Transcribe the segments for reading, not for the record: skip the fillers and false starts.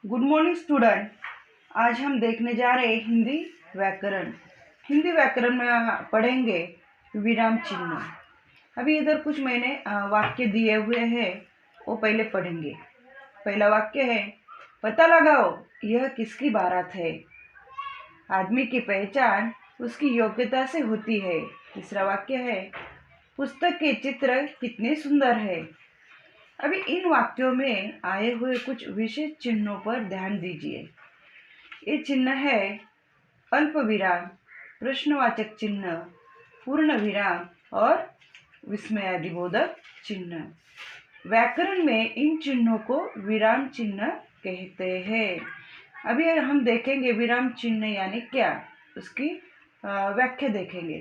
Good morning student. आज हम देखने जा रहे हैं हिंदी व्याकरण। हिंदी व्याकरण में पढ़ेंगे विराम चिन्ह। अभी इधर कुछ मैंने वाक्य दिए हुए हैं, वो पहले पढ़ेंगे। पहला वाक्य है, पता लगाओ यह किसकी बारात है। आदमी की पहचान उसकी योग्यता से होती है। तीसरा वाक्य है, पुस्तक के चित्र कितने सुंदर है। अभी इन वाक्यों में आए हुए कुछ विशेष चिन्हों पर ध्यान दीजिए। ये चिन्ह है अल्प विराम, प्रश्नवाचक चिन्ह, पूर्ण विराम और विस्मयादिबोधक चिन्ह। व्याकरण में इन चिन्हों को विराम चिन्ह कहते हैं। अभी हम देखेंगे विराम चिन्ह यानी क्या, उसकी व्याख्या देखेंगे।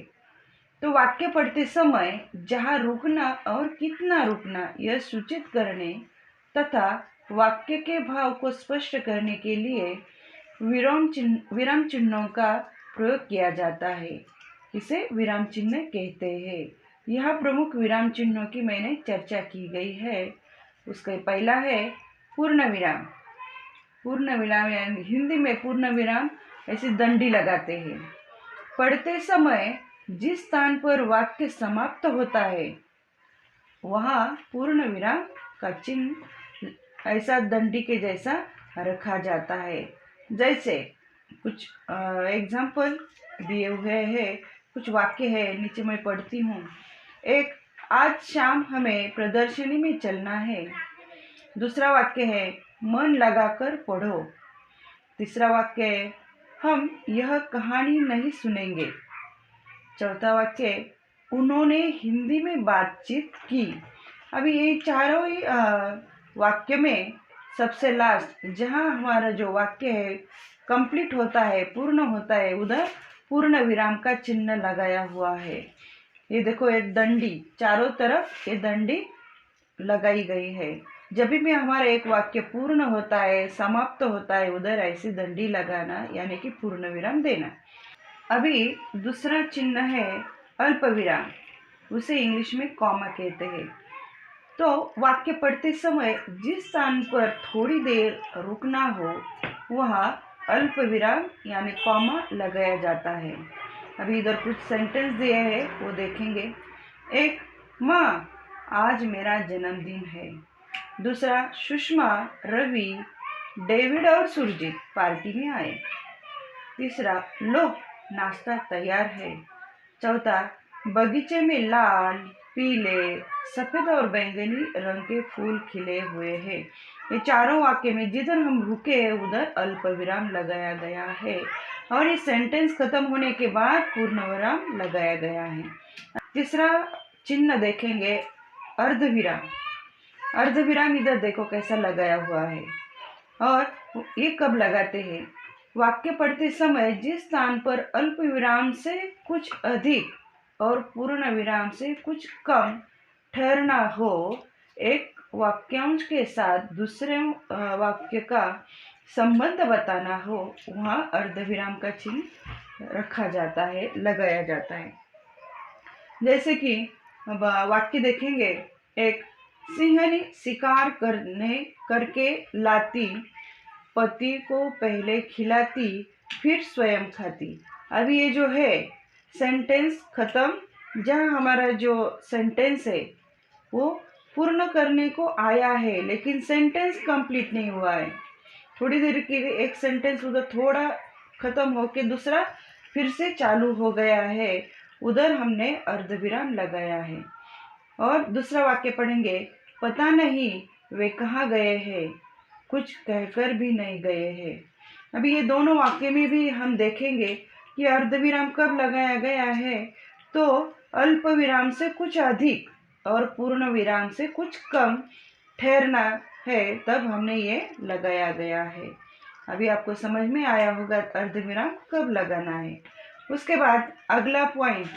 तो वाक्य पढ़ते समय जहाँ रुकना और कितना रुकना यह सूचित करने तथा वाक्य के भाव को स्पष्ट करने के लिए विराम चिन्हों का प्रयोग किया जाता है। इसे विराम चिन्ह कहते हैं। यह प्रमुख विराम चिन्हों की मैंने चर्चा की गई है। उसका पहला है पूर्ण विराम। पूर्ण विराम यानी हिंदी में पूर्ण विराम ऐसी दंडी लगाते हैं। पढ़ते समय जिस स्थान पर वाक्य समाप्त होता है वहाँ पूर्ण विराम का चिन्ह ऐसा दंडी के जैसा रखा जाता है। जैसे कुछ एग्जाम्पल दिए हुए हैं, कुछ वाक्य है, नीचे मैं पढ़ती हूँ। एक, आज शाम हमें प्रदर्शनी में चलना है। दूसरा वाक्य है, मन लगाकर पढ़ो। तीसरा वाक्य है, हम यह कहानी नहीं सुनेंगे। चौथा वाक्य, उन्होंने हिंदी में बातचीत की। अभी ये चारों ही वाक्य में सबसे लास्ट जहाँ हमारा जो वाक्य है कंप्लीट होता है, पूर्ण होता है, उधर पूर्ण विराम का चिन्ह लगाया हुआ है। ये देखो, एक दंडी, चारों तरफ ये दंडी लगाई गई है। जब भी हमारा एक वाक्य पूर्ण होता है, समाप्त होता है, उधर ऐसी दंडी लगाना यानी कि पूर्ण विराम देना। अभी दूसरा चिन्ह है अल्प विराम, उसे इंग्लिश में कॉमा कहते हैं। तो वाक्य पढ़ते समय जिस स्थान पर थोड़ी देर रुकना हो वहाँ अल्प विराम यानी कॉमा लगाया जाता है। अभी इधर कुछ सेंटेंस दिए हैं, वो देखेंगे। एक, माँ आज मेरा जन्मदिन है। दूसरा, सुषमा, रवि, डेविड और सुरजीत पार्टी में आए। तीसरा, लो नाश्ता तैयार है। चौथा, बगीचे में लाल, पीले, सफेद और बैंगनी रंग के फूल खिले हुए हैं। ये चारों वाक्य में जिधर हम रुके हैं उधर अल्प विराम लगाया गया है और ये सेंटेंस खत्म होने के बाद पूर्ण विराम लगाया गया है। तीसरा चिन्ह देखेंगे अर्धविराम। अर्धविराम इधर देखो कैसा लगाया हुआ है और ये कब लगाते हैं, वाक्य पढ़ते समय जिस स्थान पर अल्प विराम से कुछ अधिक और पूर्ण विराम से कुछ कम ठहरना हो, एक वाक्यांश के साथ दूसरे वाक्य का संबंध बताना हो, वहाँ अर्धविराम का चिन्ह रखा जाता है, लगाया जाता है। जैसे कि वाक्य देखेंगे। एक, सिंहनी शिकार करके लाती, पति को पहले खिलाती फिर स्वयं खाती। अभी ये जो है सेंटेंस खत्म। जहाँ हमारा जो सेंटेंस है वो पूर्ण करने को आया है लेकिन सेंटेंस कंप्लीट नहीं हुआ है। थोड़ी देर के लिए एक सेंटेंस उधर थोड़ा खत्म होके दूसरा फिर से चालू हो गया है, उधर हमने अर्धविराम लगाया है। और दूसरा वाक्य पढ़ेंगे। पता नहीं वे कहाँ गए हैं, कुछ कहकर भी नहीं गए हैं। अभी ये दोनों वाक्य में भी हम देखेंगे कि अर्धविराम कब लगाया गया है, तो अल्प विराम से कुछ अधिक और पूर्ण विराम से कुछ कम ठहरना है, तब हमने ये लगाया गया है। अभी आपको समझ में आया होगा अर्धविराम कब लगाना है। उसके बाद अगला पॉइंट,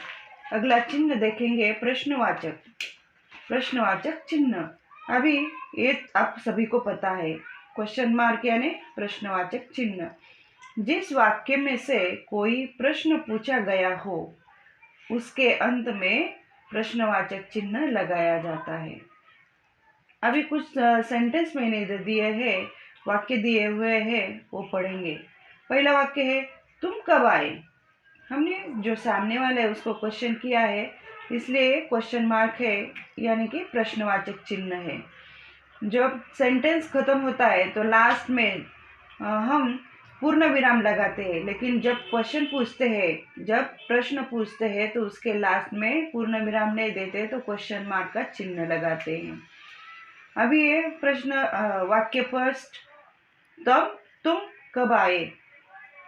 अगला चिन्ह देखेंगे प्रश्नवाचक। प्रश्नवाचक चिन्ह, अभी ये आप सभी को पता है, क्वेश्चन मार्क यानी प्रश्नवाचक चिन्ह। जिस वाक्य में से कोई प्रश्न पूछा गया हो उसके अंत में प्रश्नवाचक चिन्ह लगाया जाता है। अभी कुछ सेंटेंस मैंने दिए हैं, वाक्य दिए हुए हैं वो पढ़ेंगे। पहला वाक्य है तुम कब आए। हमने जो सामने वाला है उसको क्वेश्चन किया है, इसलिए क्वेश्चन मार्क है, यानी कि प्रश्नवाचक चिन्ह है। जब सेंटेंस खत्म होता है तो लास्ट में हम पूर्ण विराम लगाते हैं, लेकिन जब क्वेश्चन पूछते हैं, जब प्रश्न पूछते हैं तो उसके लास्ट में पूर्ण विराम नहीं देते, तो क्वेश्चन मार्क का चिन्ह लगाते हैं। अभी ये प्रश्न वाक्य फर्स्ट, तब तुम कब आए।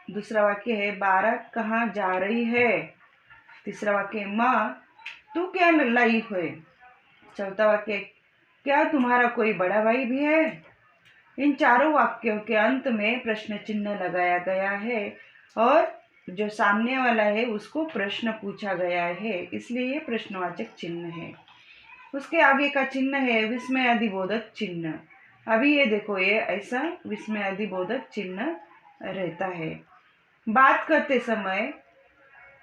दूसरा वाक्य है बारात कहाँ जा रही है। तीसरा वाक्य है माँ तू क्या लाई हुए। चौथा वाक्य क्या तुम्हारा कोई बड़ा भाई भी है। इन चारों वाक्यों के अंत में प्रश्न चिन्ह लगाया गया है और जो सामने वाला है उसको प्रश्न पूछा गया है, इसलिए ये प्रश्नवाचक चिन्ह है। उसके आगे का चिन्ह है विस्मय अधिबोधक चिन्ह। अभी ये देखो, ये ऐसा विस्मय अधिबोधक चिन्ह रहता है। बात करते समय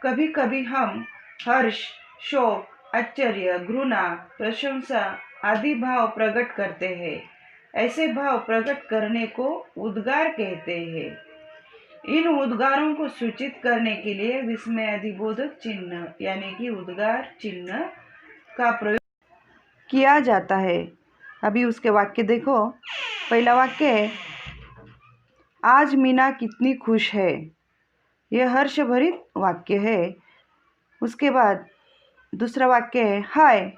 कभी कभी हम हर्ष, शोक, आश्चर्य, घृणा, प्रशंसा आदि भाव प्रकट करते हैं। ऐसे भाव प्रकट करने को उद्गार कहते हैं। इन उद्गारों को सूचित करने के लिए विस्मय अधिबोधक चिन्ह यानी कि उद्गार चिन्ह का प्रयोग किया जाता है। अभी उसके वाक्य देखो। पहला वाक्य है आज मीना कितनी खुश है। यह हर्षभरित वाक्य है। उसके बाद दूसरा वाक्य है हाय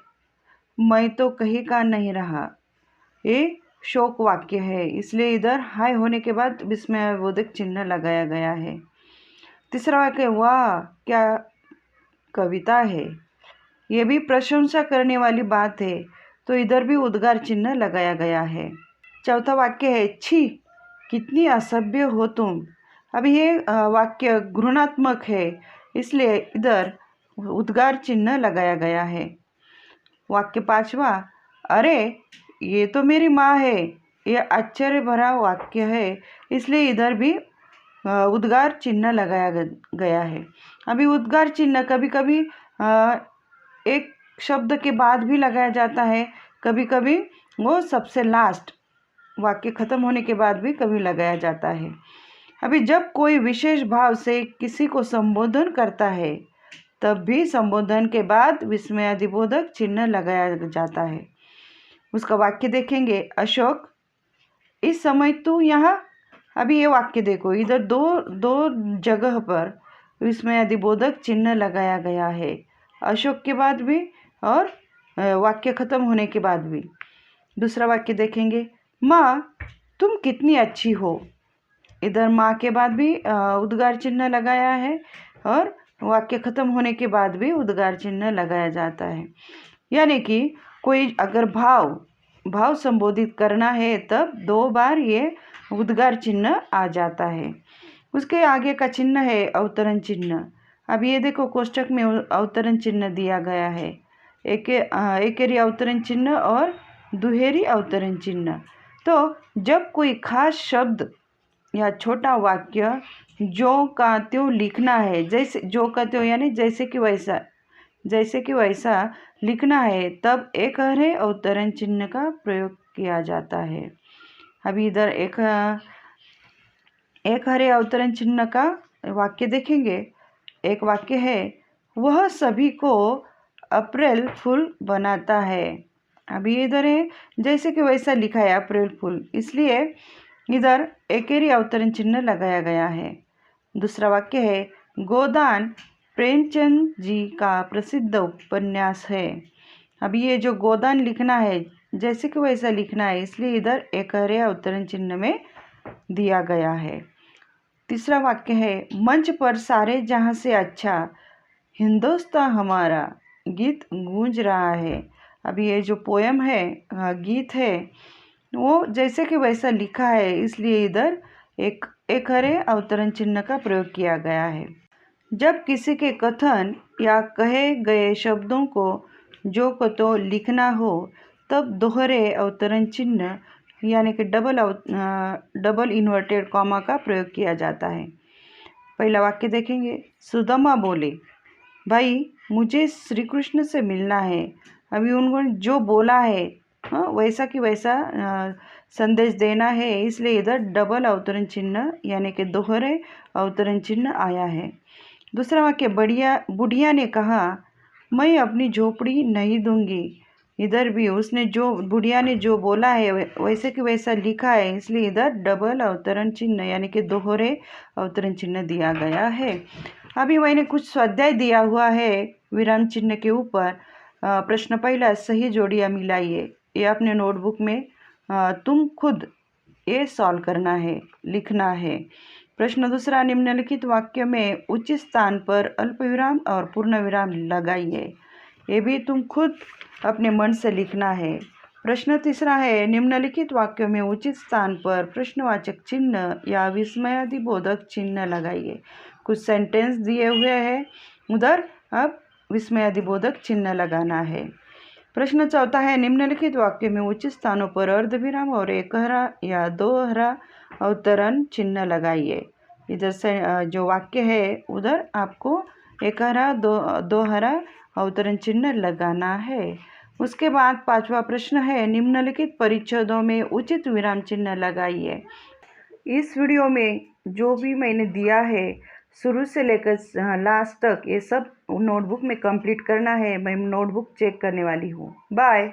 मैं तो कहीं का नहीं रहा। ये शोक वाक्य है, इसलिए इधर हाय होने के बाद विस्मयबोधक चिन्ह लगाया गया है। तीसरा वाक्य वाह क्या कविता है। ये भी प्रशंसा करने वाली बात है, तो इधर भी उद्गार चिन्ह लगाया गया है। चौथा वाक्य है छी कितनी असभ्य हो तुम। अभी ये वाक्य घृणात्मक है, इसलिए इधर उद्गार चिन्ह लगाया गया है। वाक्य पांचवा अरे ये तो मेरी माँ है। यह आश्चर्य भरा वाक्य है, इसलिए इधर भी उद्गार चिन्ह लगाया गया है। अभी उद्गार चिन्ह कभी कभी एक शब्द के बाद भी लगाया जाता है, कभी कभी वो सबसे लास्ट वाक्य खत्म होने के बाद भी कभी लगाया जाता है। अभी जब कोई विशेष भाव से किसी को संबोधन करता है तब भी संबोधन के बाद विस्मयादिबोधक चिन्ह लगाया जाता है। उसका वाक्य देखेंगे अशोक इस समय तू यहाँ। अभी ये वाक्य देखो, इधर दो जगह पर विस्मयादिबोधक चिन्ह लगाया गया है, अशोक के बाद भी और वाक्य खत्म होने के बाद भी। दूसरा वाक्य देखेंगे माँ तुम कितनी अच्छी हो। इधर माँ के बाद भी उद्गार चिन्ह लगाया है और वाक्य खत्म होने के बाद भी उद्गार चिन्ह लगाया जाता है। यानी कि कोई अगर भाव संबोधित करना है तब 2 बार ये उद्गार चिन्ह आ जाता है। उसके आगे का चिन्ह है अवतरण चिन्ह। अब ये देखो कोष्टक में अवतरण चिन्ह दिया गया है, एकेरी अवतरण चिन्ह और दुहेरी अवतरण चिन्ह। तो जब कोई खास शब्द या छोटा वाक्य जो का त्यों लिखना है, जैसे जो का त्यों यानी जैसे कि वैसा लिखना है, तब एक हरे अवतरण चिन्ह का प्रयोग किया जाता है। अभी इधर एक हरे अवतरण चिन्ह का वाक्य देखेंगे। एक वाक्य है वह सभी को अप्रैल फूल बनाता है। अभी इधर है जैसे कि वैसा लिखा है अप्रैल फूल, इसलिए इधर एकेरी अवतरण चिन्ह लगाया गया है। दूसरा वाक्य है गोदान प्रेमचंद जी का प्रसिद्ध उपन्यास है। अभी ये जो गोदान लिखना है जैसे कि वैसा लिखना है, इसलिए इधर एकेरी अवतरण चिन्ह में दिया गया है। तीसरा वाक्य है मंच पर सारे जहाँ से अच्छा हिंदुस्तान हमारा गीत गूंज रहा है। अभी ये जो पोयम है, गीत है, वो जैसे कि वैसा लिखा है, इसलिए इधर एक हरे अवतरण चिन्ह का प्रयोग किया गया है। जब किसी के कथन या कहे गए शब्दों को जो को तो लिखना हो तब दोहरे अवतरण चिन्ह यानी कि डबल इन्वर्टेड कॉमा का प्रयोग किया जाता है। पहला वाक्य देखेंगे सुदामा बोले भाई मुझे श्री कृष्ण से मिलना है। अभी उन्होंने जो बोला है वैसा कि वैसा संदेश देना है, इसलिए इधर डबल अवतरण चिन्ह यानी कि दोहरे अवतरण चिन्ह आया है। दूसरा वाक्य, बुढ़िया ने कहा मैं अपनी झोपड़ी नहीं दूंगी। इधर भी उसने जो बुढ़िया ने जो बोला है वैसे कि वैसा लिखा है, इसलिए इधर डबल अवतरण चिन्ह यानी कि दोहरे अवतरण चिन्ह दिया गया है। अभी मैंने कुछ स्वाध्याय दिया हुआ है विराम चिन्ह के ऊपर। प्रश्न पहला, सही जोड़ियाँ मिलाइए। ये अपने नोटबुक में तुम खुद ये सॉल्व करना है, लिखना है। प्रश्न दूसरा, निम्नलिखित वाक्य में उचित स्थान पर अल्पविराम और पूर्ण विराम लगाइए। ये भी तुम खुद अपने मन से लिखना है। प्रश्न तीसरा है, निम्नलिखित वाक्यों में उचित स्थान पर प्रश्नवाचक चिन्ह या विस्मयादिबोधक चिन्ह लगाइए। कुछ सेंटेंस दिए हुए हैं, उधर अब विस्मयादिबोधक चिन्ह लगाना है। प्रश्न चौथा है, निम्नलिखित वाक्य में उचित स्थानों पर अर्धविराम और एकहरा या दोहरा अवतरण चिन्ह लगाइए। इधर से जो वाक्य है उधर आपको एकहरा दोहरा अवतरण चिन्ह लगाना है। उसके बाद पांचवा प्रश्न है, निम्नलिखित परिच्छेदों में उचित विराम चिन्ह लगाइए। इस वीडियो में जो भी मैंने दिया है शुरू से लेकर लास्ट तक ये सब नोटबुक में कंप्लीट करना है। मैं नोटबुक चेक करने वाली हूँ। बाय।